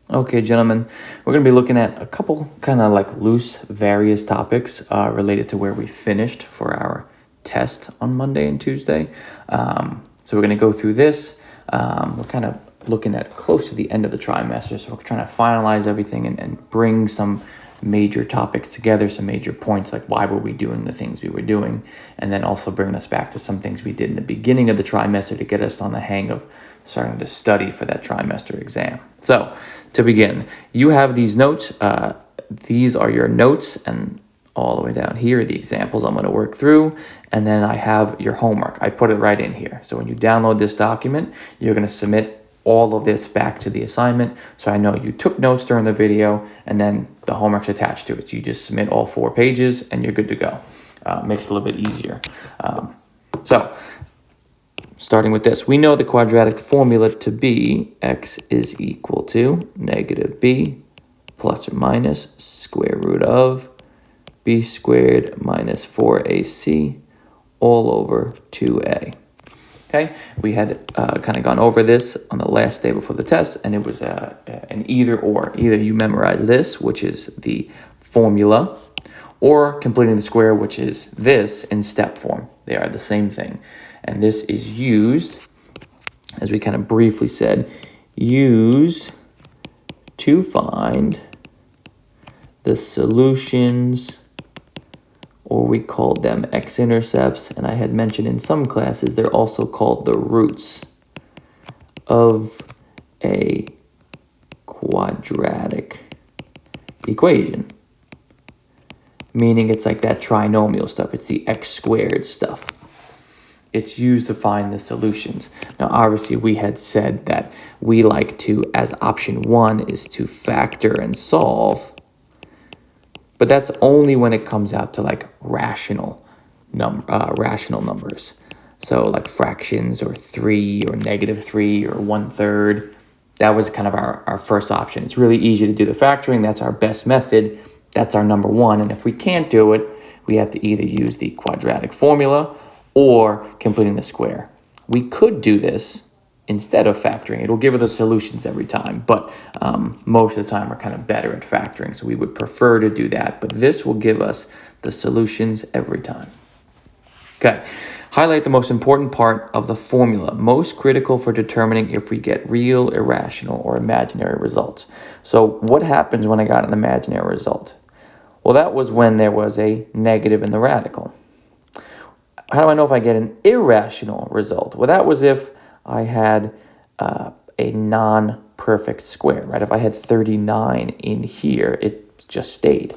Okay, gentlemen, we're going to be looking at a couple kind of like loose, various topics related to where we finished for our test on Monday and Tuesday. So we're going to go through this. We're kind of looking at close to the end of the trimester, so we're trying to finalize everything and bring some major topics together, some major points, like why were we doing the things we were doing, and then also bringing us back to some things we did in the beginning of the trimester to get us on the hang of starting to study for that trimester exam. So to begin, you have these notes. These are your notes, and all the way down here are the examples I'm going to work through, and then I have your homework. I put it right in here. So when you download this document, you're going to submit all of this back to the assignment, so I know you took notes during the video, and then the homework's attached to it. So you just submit all 4 pages, and you're good to go. Makes it a little bit easier. So starting with this, we know the quadratic formula to be x is equal to negative b plus or minus square root of b squared minus 4ac all over 2a. Okay, we had kind of gone over this on the last day before the test, and it was an either or. Either you memorize this, which is the formula, or completing the square, which is this in step form. They are the same thing. And this is used, as we kind of briefly said, used to find the solutions, or we called them x-intercepts, and I had mentioned in some classes they're also called the roots of a quadratic equation, meaning it's like that trinomial stuff. It's the x squared stuff. It's used to find the solutions. Now, obviously, we had said that we like to, as option 1 is to factor and solve, but that's only when it comes out to like rational numbers. So like fractions or 3 or negative 3 or 1/3. That was kind of our first option. It's really easy to do the factoring. That's our best method. That's our number 1. And if we can't do it, we have to either use the quadratic formula or completing the square. We could do this instead of factoring. It'll give us the solutions every time, but most of the time we're kind of better at factoring, so we would prefer to do that, but this will give us the solutions every time. Okay, highlight the most important part of the formula, most critical for determining if we get real, irrational, or imaginary results. So what happens when I got an imaginary result? Well, that was when there was a negative in the radical. How do I know if I get an irrational result? Well, that was if I had a non-perfect square, right? If I had 39 in here, it just stayed.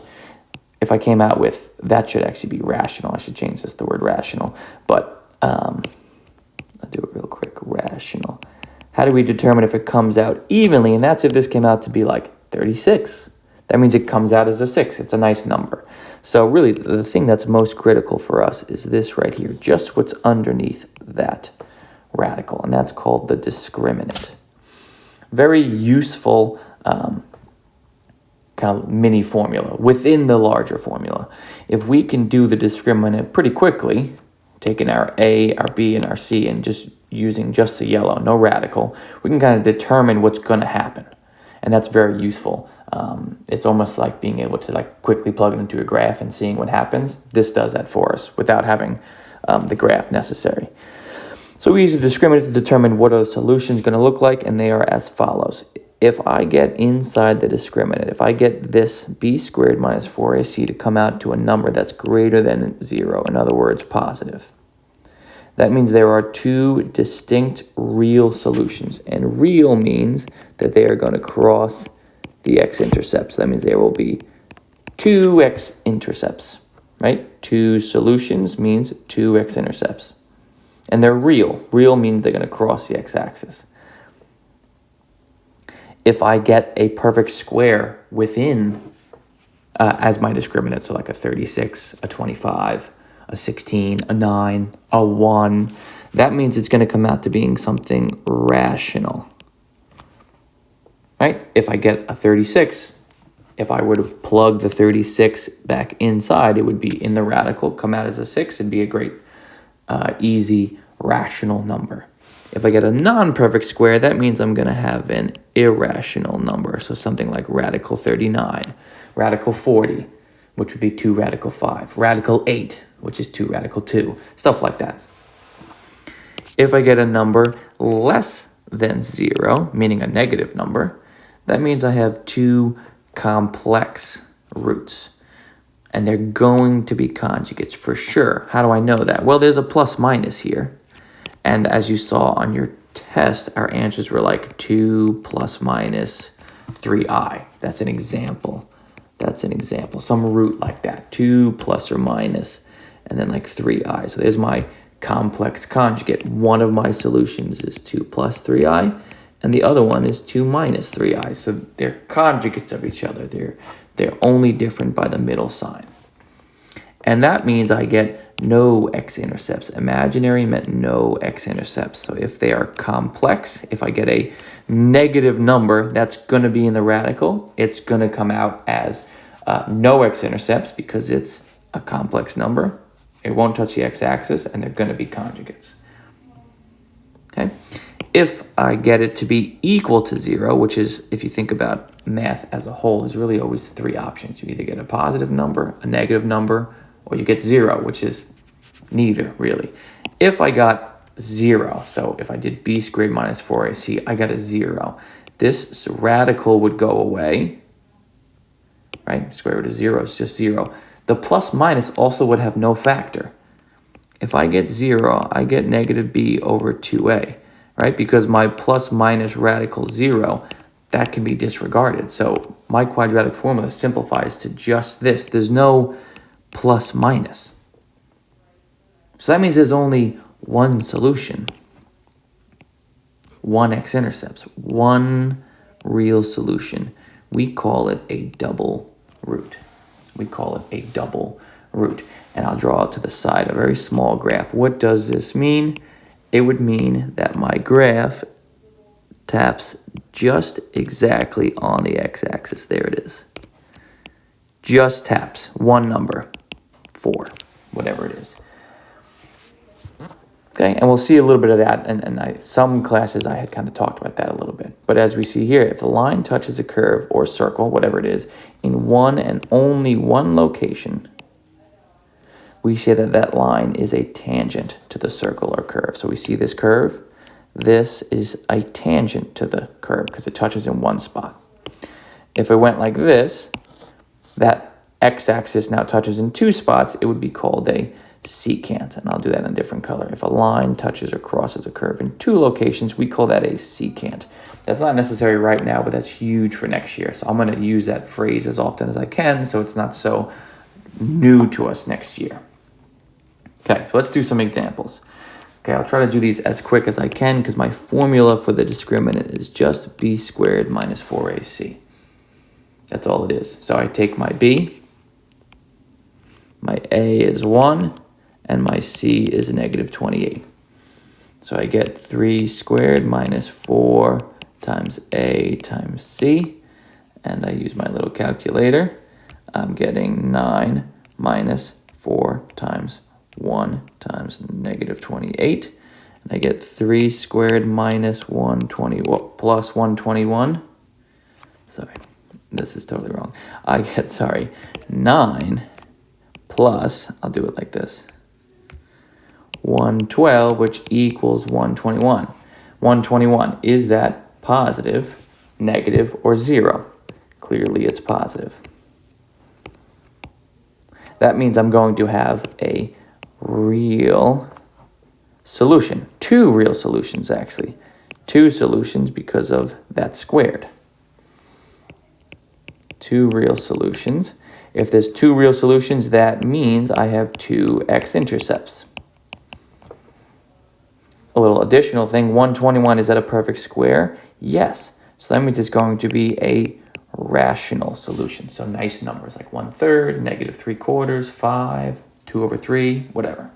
If I came out with, that should actually be rational. I should change this to the word rational, but I'll do it real quick, rational. How do we determine if it comes out evenly? And that's if this came out to be like 36. That means it comes out as a 6. It's a nice number. So really, the thing that's most critical for us is this right here, just what's underneath that radical, and that's called the discriminant. Very useful kind of mini formula within the larger formula. If we can do the discriminant pretty quickly, taking our A, our B, and our C, and just using just the yellow, no radical, we can kind of determine what's going to happen, and that's very useful. It's almost like being able to like quickly plug it into a graph and seeing what happens. This does that for us without having the graph necessary. So we use the discriminant to determine what are the solutions going to look like, and they are as follows. If I get inside the discriminant, if I get this b squared minus 4ac to come out to a number that's greater than 0, in other words, positive, that means there are 2 distinct real solutions, and real means that they are going to cross the x-intercepts. That means there will be 2 x-intercepts, right? 2 solutions means 2 x-intercepts. And they're real. Real means they're going to cross the x-axis. If I get a perfect square within as my discriminant, so like a 36, a 25, a 16, a 9, a 1, that means it's going to come out to being something rational. Right? If I get a 36, if I were to plug the 36 back inside, it would be in the radical, come out as a 6, it'd be a great, easy, rational number. If I get a non-perfect square, that means I'm going to have an irrational number. So something like radical 39, radical 40, which would be 2 radical 5, radical 8, which is 2 radical 2, stuff like that. If I get a number less than 0, meaning a negative number, that means I have 2 complex roots. And they're going to be conjugates for sure. How do I know that? Well, there's a plus minus here. And as you saw on your test, our answers were like 2 plus minus 3i. That's an example. That's an example. Some root like that. 2 plus or minus, and then like 3i. So there's my complex conjugate. One of my solutions is 2 plus 3i, and the other one is 2 minus 3i. So they're conjugates of each other. They're only different by the middle sign. And that means I get no x-intercepts. Imaginary meant no x-intercepts. So if they are complex, if I get a negative number, that's going to be in the radical. It's going to come out as no x-intercepts because it's a complex number. It won't touch the x-axis, and they're going to be conjugates. Okay. If I get it to be equal to 0, which is, if you think about math as a whole, is really always 3 options. You either get a positive number, a negative number, or you get 0, which is neither, really. If I got 0, so if I did b squared minus 4ac, I got a 0. This radical would go away, right? Square root of 0 is just 0. The plus minus also would have no factor. If I get 0, I get negative b over 2a, right? Because my plus minus radical 0, that can be disregarded. So my quadratic formula simplifies to just this. There's no plus minus. So that means there's only one solution. One x-intercepts. One real solution. We call it a double root. We call it a double root. And I'll draw out to the side a very small graph. What does this mean? It would mean that my graph taps just exactly on the x-axis. There it is. Just taps one number, 4, whatever it is. Okay, and we'll see a little bit of that, and some classes I had kind of talked about that a little bit. But as we see here, if the line touches a curve or circle, whatever it is, in one and only one location, we say that that line is a tangent to the circle or curve. So we see this curve. This is a tangent to the curve because it touches in one spot. If it went like this, that x-axis now touches in 2 spots, it would be called a secant, and I'll do that in a different color. If a line touches or crosses a curve in 2 locations, we call that a secant. That's not necessary right now, but that's huge for next year. So I'm going to use that phrase as often as I can so it's not so new to us next year. Okay, so let's do some examples. Okay, I'll try to do these as quick as I can because my formula for the discriminant is just b squared minus 4ac. That's all it is. So I take my b, my a is 1, and my c is negative 28. So I get 3 squared minus 4 times a times c, and I use my little calculator. I'm getting 9 minus 4 times 1 times negative 28, and I get 3 squared minus 120, well, plus 121. Sorry, this is totally wrong. I get, 9 plus, I'll do it like this, 112, which equals 121. 121, is that positive, negative, or 0? Clearly it's positive. That means I'm going to have a real solution. 2 real solutions, actually. 2 solutions because of that squared. 2 real solutions. If there's 2 real solutions, that means I have 2 x-intercepts. A little additional thing, 121, is that a perfect square? Yes. So that means it's going to be a rational solution. So nice numbers like 1/3, negative 3/4, 5, 2 over 3, whatever.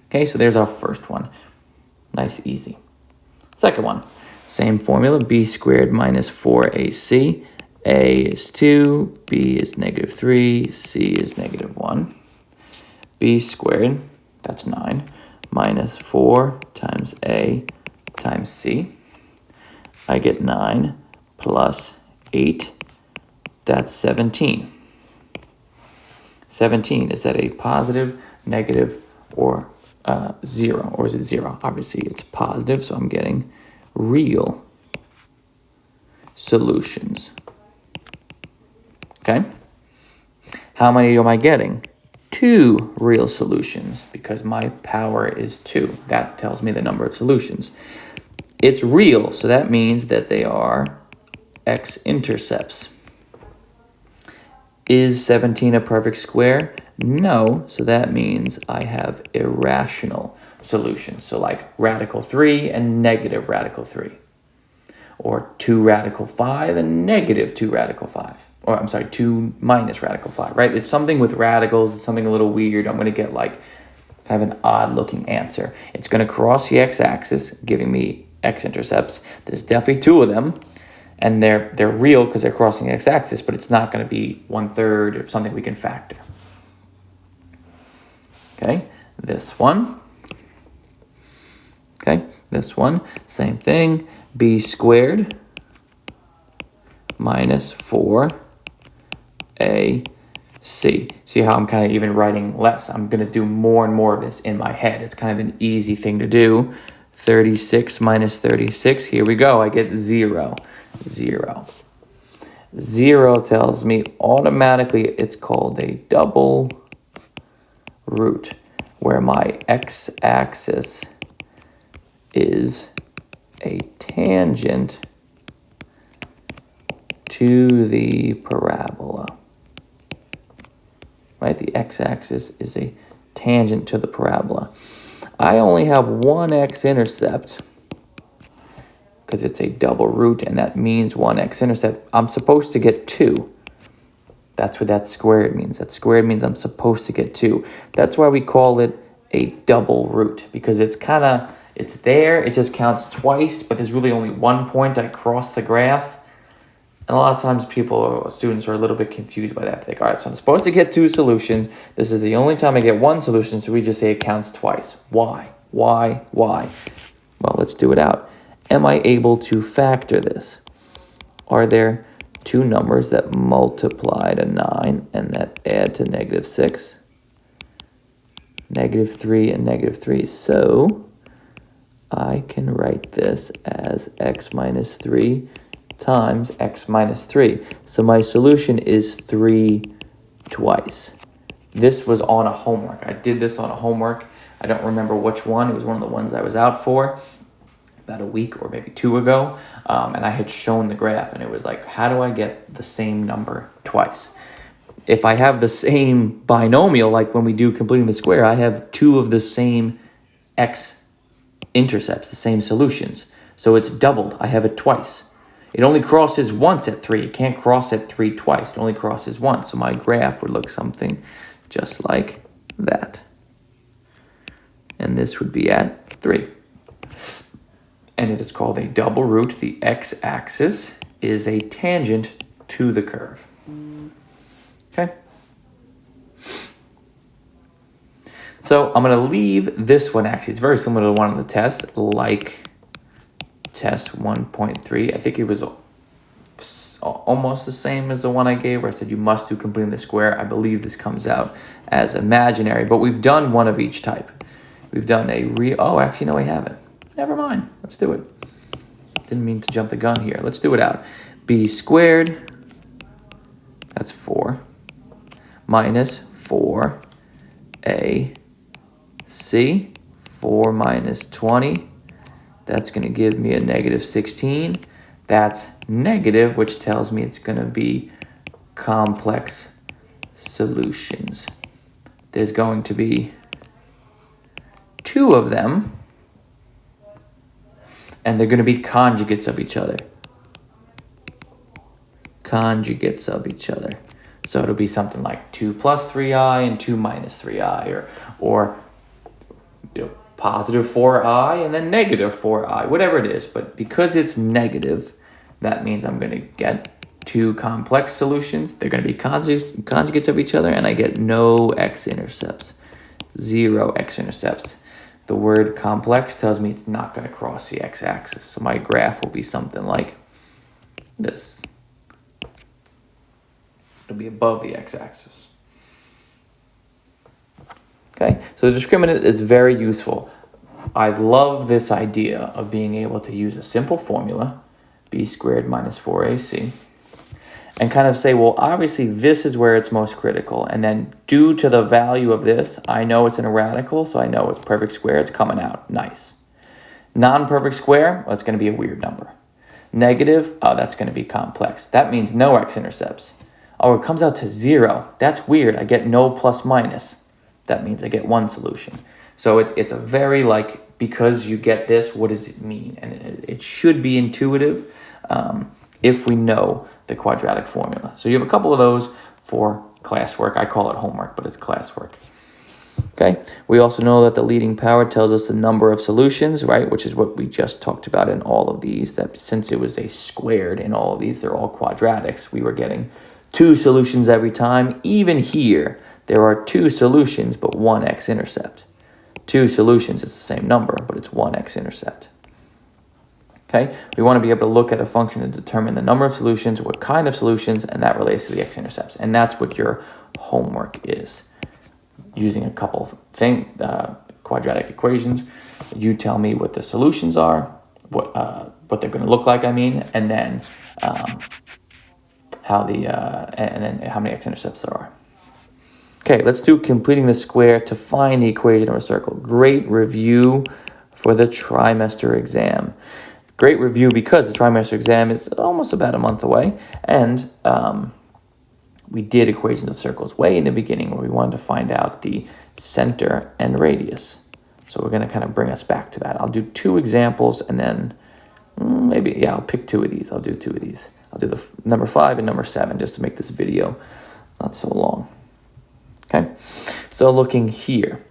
Okay, so there's our first one. Nice, easy. Second one, same formula, b squared minus 4ac. A is 2, b is negative 3, c is negative 1. B squared, that's 9, minus 4 times A times C. I get 9 plus 8. That's 17. 17, is that a positive, negative, or 0? Or is it 0? Obviously, it's positive, so I'm getting real solutions. Okay? How many am I getting? 2 real solutions, because my power is 2. That tells me the number of solutions. It's real, so that means that they are x-intercepts. Is 17 a perfect square? No, so that means I have irrational solutions. So like radical 3 and negative radical 3. Or 2 radical 5 and negative 2 radical 5. Or I'm sorry, 2 minus radical 5, right? It's something with radicals, it's something a little weird. I'm going to get like kind of an odd looking answer. It's going to cross the x-axis, giving me x-intercepts. There's definitely 2 of them. And they're real because they're crossing the x-axis, but it's not going to be 1/3 or something we can factor. Okay, this one. Okay, this one, same thing. B squared minus 4AC. See how I'm kind of even writing less. I'm going to do more and more of this in my head. It's kind of an easy thing to do. 36 minus 36, here we go. I get 0. 0. 0 tells me automatically it's called a double root, where my x-axis is a tangent to the parabola. Right? The x-axis is a tangent to the parabola. I only have one x-intercept because it's a double root, and that means one x-intercept. I'm supposed to get 2. That's what that squared means. That squared means I'm supposed to get 2. That's why we call it a double root, because it's there, it just counts twice, but there's really only one point I cross the graph. And a lot of times students are a little bit confused by that. They think, all right, so I'm supposed to get 2 solutions. This is the only time I get 1 solution, so we just say it counts twice. Why? Well, let's do it out. Am I able to factor this? Are there 2 numbers that multiply to 9 and that add to -6? -3 and -3. So I can write this as x minus 3 times x minus 3. So my solution is 3 twice. This was on a homework. I did this on a homework. I don't remember which one. It was one of the ones I was out for about a week or maybe 2 ago. And I had shown the graph, and it was like, how do I get the same number twice? If I have the same binomial, like when we do completing the square, I have 2 of the same x-intercepts, the same solutions. So it's doubled. I have it twice. It only crosses once at 3. It can't cross at 3 twice. It only crosses once. So my graph would look something just like that. And this would be at 3. And it is called a double root. The x-axis is a tangent to the curve. Okay? So I'm going to leave this one. Actually, it's very similar to one of the tests, like test 1.3. I think it was almost the same as the one I gave where I said you must do completing the square. I believe this comes out as imaginary, but we've done one of each type. We've done a oh, actually, no, we haven't. Never mind. Let's do it. Didn't mean to jump the gun here. Let's do it out. B squared, that's 4, minus 4AC, 4 minus 20. That's going to give me a -16. That's negative, which tells me it's going to be complex solutions. There's going to be 2 of them, and they're going to be conjugates of each other. Conjugates of each other. So it'll be something like 2 plus 3i and 2 minus 3i, or positive 4i and then negative 4i, whatever it is. But because it's negative, that means I'm going to get 2 complex solutions. They're going to be conjugates of each other, and I get no x-intercepts. 0 x-intercepts. The word complex tells me it's not going to cross the x-axis. So my graph will be something like this. It'll be above the x-axis. Okay, so the discriminant is very useful. I love this idea of being able to use a simple formula, b squared minus 4ac, and kind of say, well, obviously this is where it's most critical. And then due to the value of this, I know it's in a radical, so I know it's perfect square. It's coming out. Nice. Non-perfect square, well, it's going to be a weird number. Negative, oh, that's going to be complex. That means no x-intercepts. Oh, it comes out to 0. That's weird. I get no plus minus. That means I get one solution. So it's a very because you get this, what does it mean? And it should be intuitive if we know the quadratic formula. So you have a couple of those for classwork. I call it homework, but it's classwork. Okay. We also know that the leading power tells us the number of solutions, right? Which is what we just talked about in all of these, that since it was a squared in all of these, they're all quadratics. We were getting 2 solutions every time. Even here, there are 2 solutions, but 1 x-intercept. 2 solutions, it's the same number, but it's 1 x-intercept. Okay, we want to be able to look at a function and determine the number of solutions, what kind of solutions, and that relates to the x-intercepts. And that's what your homework is. Using a couple of quadratic equations, you tell me what the solutions are, what they're going to look like, and then how many x-intercepts there are. Okay, let's do completing the square to find the equation of a circle. Great review for the trimester exam. Great review because the trimester exam is almost about a month away, and we did equations of circles way in the beginning where we wanted to find out the center and radius. So we're going to kind of bring us back to that. I'll do 2 examples, and then I'll pick 2 of these. I'll do 2 of these. I'll do the number 5 and number 7 just to make this video not so long. Okay, so looking here,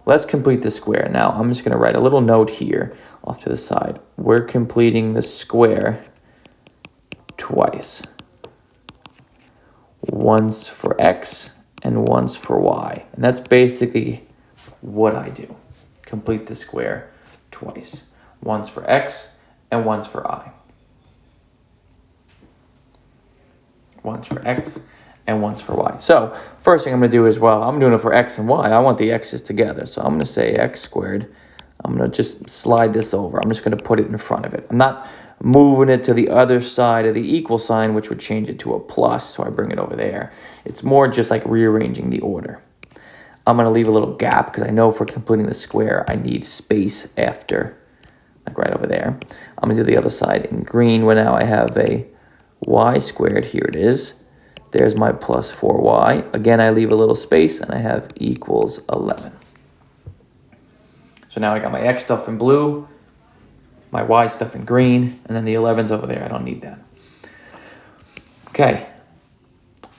let's complete the square. Now I'm just going to write a little note here off to the side. We're completing the square twice. Once for x and once for y. And that's basically what I do. Complete the square twice. Once for x and once for I. Once for x and once for y. So first thing I'm going to do is, I'm doing it for x and y. I want the x's together. So I'm going to say x squared. I'm going to just slide this over. I'm just going to put it in front of it. I'm not moving it to the other side of the equal sign, which would change it to a plus, so I bring it over there. It's more just like rearranging the order. I'm going to leave a little gap because I know for completing the square, I need space after, like right over there. I'm going to do the other side in green, where now I have a y squared. Here it is. There's my plus 4y. Again, I leave a little space, and I have equals 11. So now I got my x stuff in blue, my y stuff in green, and then the 11's over there. I don't need that. Okay.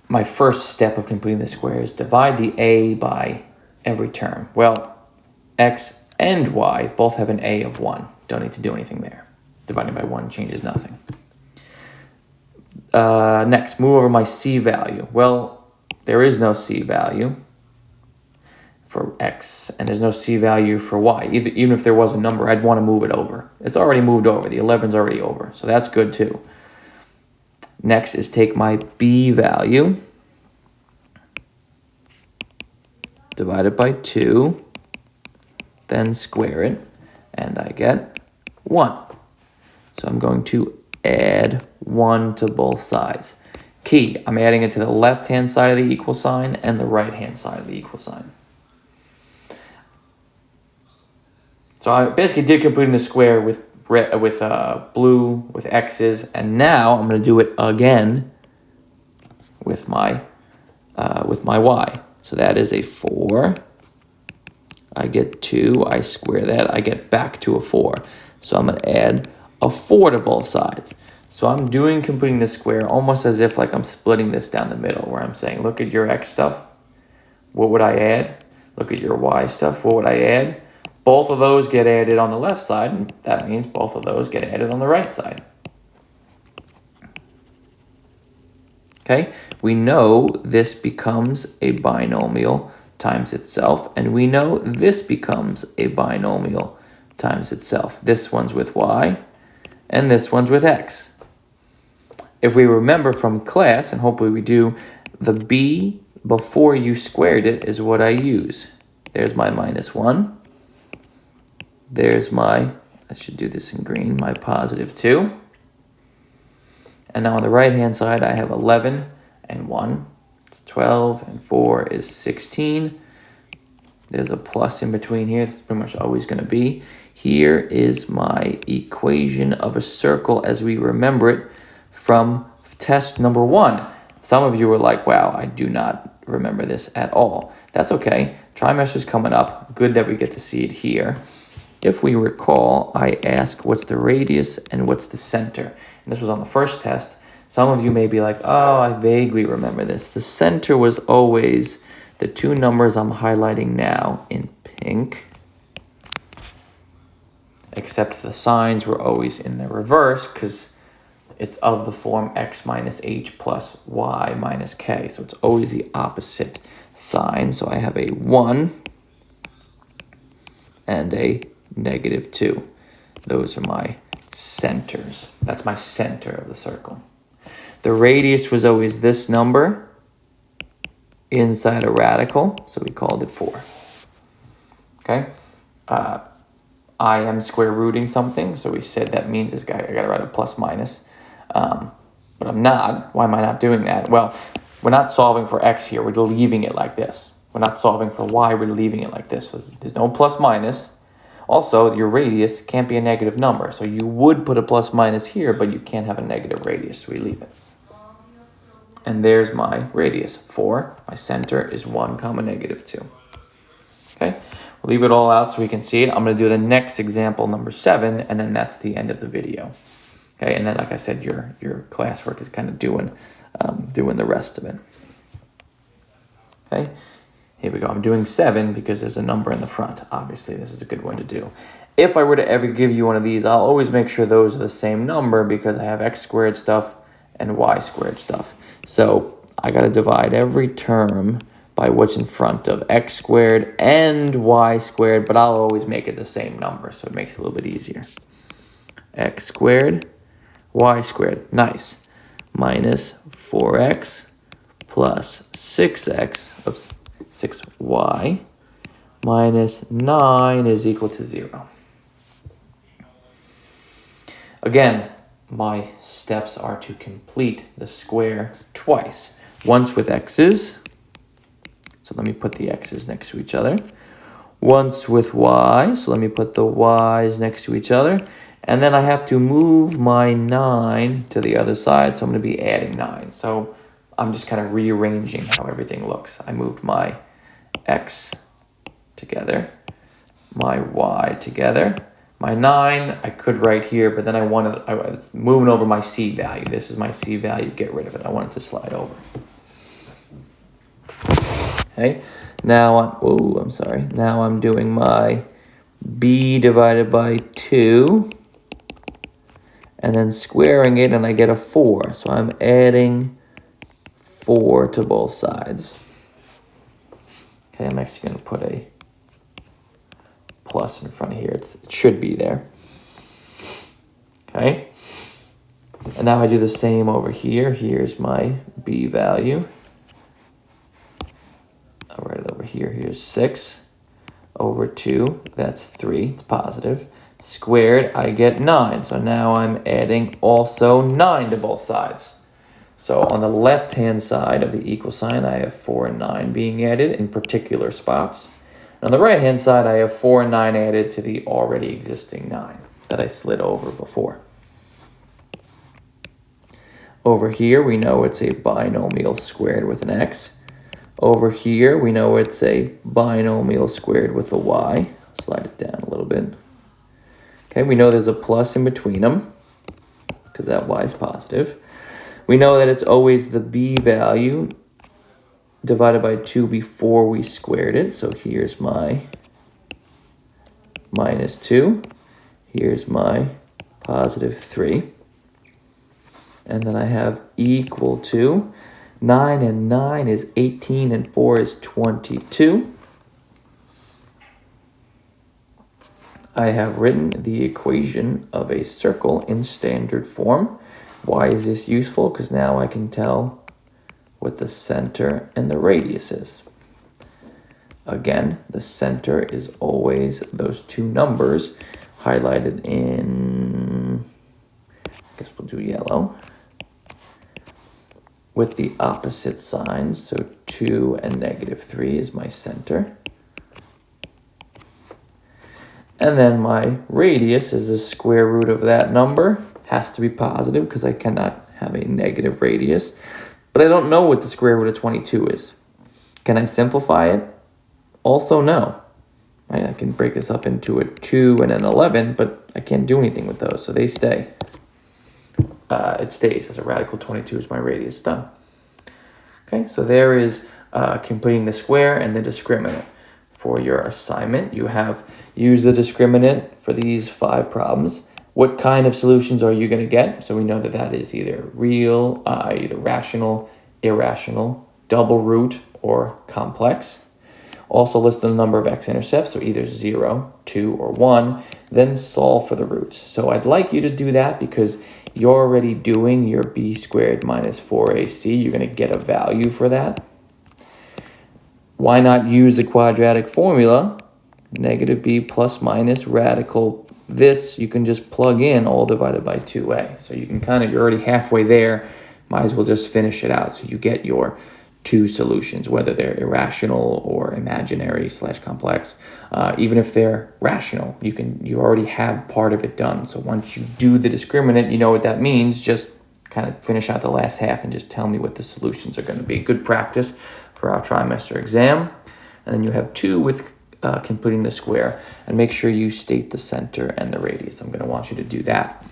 My first step of completing the square is divide the a by every term. Well, x and y both have an a of 1. Don't need to do anything there. Dividing by 1 changes nothing. Next, move over my c value. Well, there is no c value for x, and there's no c value for y. Even if there was a number, I'd want to move it over. It's already moved over. The 11's already over, so that's good too. Next is take my b value, divide it by 2, then square it, and I get 1. So I'm going to add 1 to both sides. Key, I'm adding it to the left-hand side of the equal sign and the right-hand side of the equal sign. So I basically did completing the square with blue, with x's, and now I'm going to do it again with my y. So that is a 4. I get 2. I square that. I get back to a 4. So I'm going to add a 4 to both sides. So I'm doing completing the square almost as if like I'm splitting this down the middle, where I'm saying, look at your x stuff. What would I add? Look at your y stuff. What would I add? Both of those get added on the left side, and that means both of those get added on the right side. Okay, we know this becomes a binomial times itself, and we know this becomes a binomial times itself. This one's with y, and this one's with x. If we remember from class, and hopefully we do, the b before you squared it is what I use. There's my -1. There's my, I should do this in green, my +2. And now on the right-hand side, I have 11 and 1. It's 12 and 4 is 16. There's a plus in between here. It's pretty much always going to be. Here is my equation of a circle as we remember it from test number 1. Some of you were like, wow, I do not remember this at all. That's okay. Trimester's coming up. Good that we get to see it here. If we recall, I asked what's the radius and what's the center. And this was on the first test. Some of you may be like, oh, I vaguely remember this. The center was always the two numbers I'm highlighting now in pink, except the signs were always in the reverse because it's of the form x minus h plus y minus k. So it's always the opposite sign. So I have a 1 and a -2. Those are my centers. That's my center of the circle. The radius was always this number inside a radical, so we called it 4. Okay? I am square rooting something, so we said that means I got to write a plus minus. But I'm not. Why am I not doing that? Well, we're not solving for x here. We're leaving it like this. We're not solving for y. We're leaving it like this. So there's no plus minus. Also, your radius can't be a negative number. So you would put a plus minus here, but you can't have a negative radius. So we leave it. And there's my radius, 4. My center is 1, -2. Okay? We'll leave it all out so we can see it. I'm going to do the next example, number 7, and then that's the end of the video. Okay? And then, like I said, your classwork is kind of doing the rest of it. Okay? Here we go. I'm doing 7 because there's a number in the front. Obviously, this is a good one to do. If I were to ever give you one of these, I'll always make sure those are the same number because I have x squared stuff and y squared stuff. So I got to divide every term by what's in front of x squared and y squared, but I'll always make it the same number, so it makes it a little bit easier. X squared, y squared, nice, minus 4x plus 6x, oops, 6y minus 9 is equal to 0. Again, my steps are to complete the square twice. Once with x's, so let me put the x's next to each other. Once with y, so let me put the y's next to each other. And then I have to move my 9 to the other side, so I'm going to be adding 9. So I'm just kind of rearranging how everything looks. I moved my x together, my y together. My 9, I could write here, but then I was moving over my c value. This is my c value. Get rid of it. I want it to slide over. Okay. Now, Now I'm doing my b divided by 2, and then squaring it, and I get a 4. So I'm adding 4 to both sides. Okay, I'm actually going to put a plus in front of here. It should be there. Okay. And now I do the same over here. Here's my b value. I'll write it over here. Here's 6 over 2. That's 3. It's positive. Squared, I get 9. So now I'm adding also 9 to both sides. So on the left-hand side of the equal sign, I have 4 and 9 being added in particular spots. On the right-hand side, I have 4 and 9 added to the already existing 9 that I slid over before. Over here, we know it's a binomial squared with an x. Over here, we know it's a binomial squared with a y. Slide it down a little bit. Okay, we know there's a plus in between them because that y is positive. We know that it's always the b value divided by 2 before we squared it. So here's my -2. Here's my +3. And then I have equal to. 9 and 9 is 18 and 4 is 22. I have written the equation of a circle in standard form. Why is this useful? Because now I can tell what the center and the radius is. Again, the center is always those two numbers highlighted in, I guess we'll do yellow, with the opposite signs. So 2 and -3 is my center. And then my radius is the square root of that number. Has to be positive because I cannot have a negative radius. But I don't know what the square root of 22 is. Can I simplify it? Also no. I can break this up into a 2 and an 11, but I can't do anything with those, so they stay. It stays as a radical 22 is my radius. Done. Okay, so there is completing the square and the discriminant. For your assignment, you have used the discriminant for these 5 problems. What kind of solutions are you going to get? So we know that that is either real, either rational, irrational, double root, or complex. Also list the number of x-intercepts, so either 0, 2, or 1. Then solve for the roots. So I'd like you to do that because you're already doing your b squared minus 4ac. You're going to get a value for that. Why not use the quadratic formula? Negative b plus minus radical this, you can just plug in all divided by 2a. So you can you're already halfway there. Might as well just finish it out. So you get your 2 solutions, whether they're irrational or imaginary / complex. Even if they're rational, you already have part of it done. So once you do the discriminant, you know what that means. Just kind of finish out the last half and just tell me what the solutions are going to be. Good practice for our trimester exam. And then you have 2 with completing the square. And make sure you state the center and the radius. I'm going to want you to do that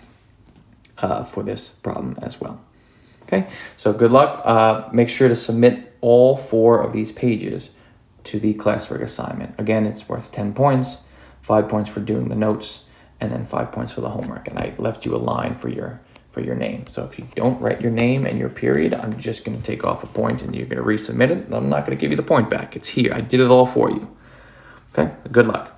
for this problem as well. Okay, so good luck. Make sure to submit all 4 of these pages to the classwork assignment. Again, it's worth 10 points, 5 points for doing the notes, and then 5 points for the homework. And I left you a line for your name. So if you don't write your name and your period, I'm just going to take off a point and you're going to resubmit it. I'm not going to give you the point back. It's here. I did it all for you. Okay, good luck.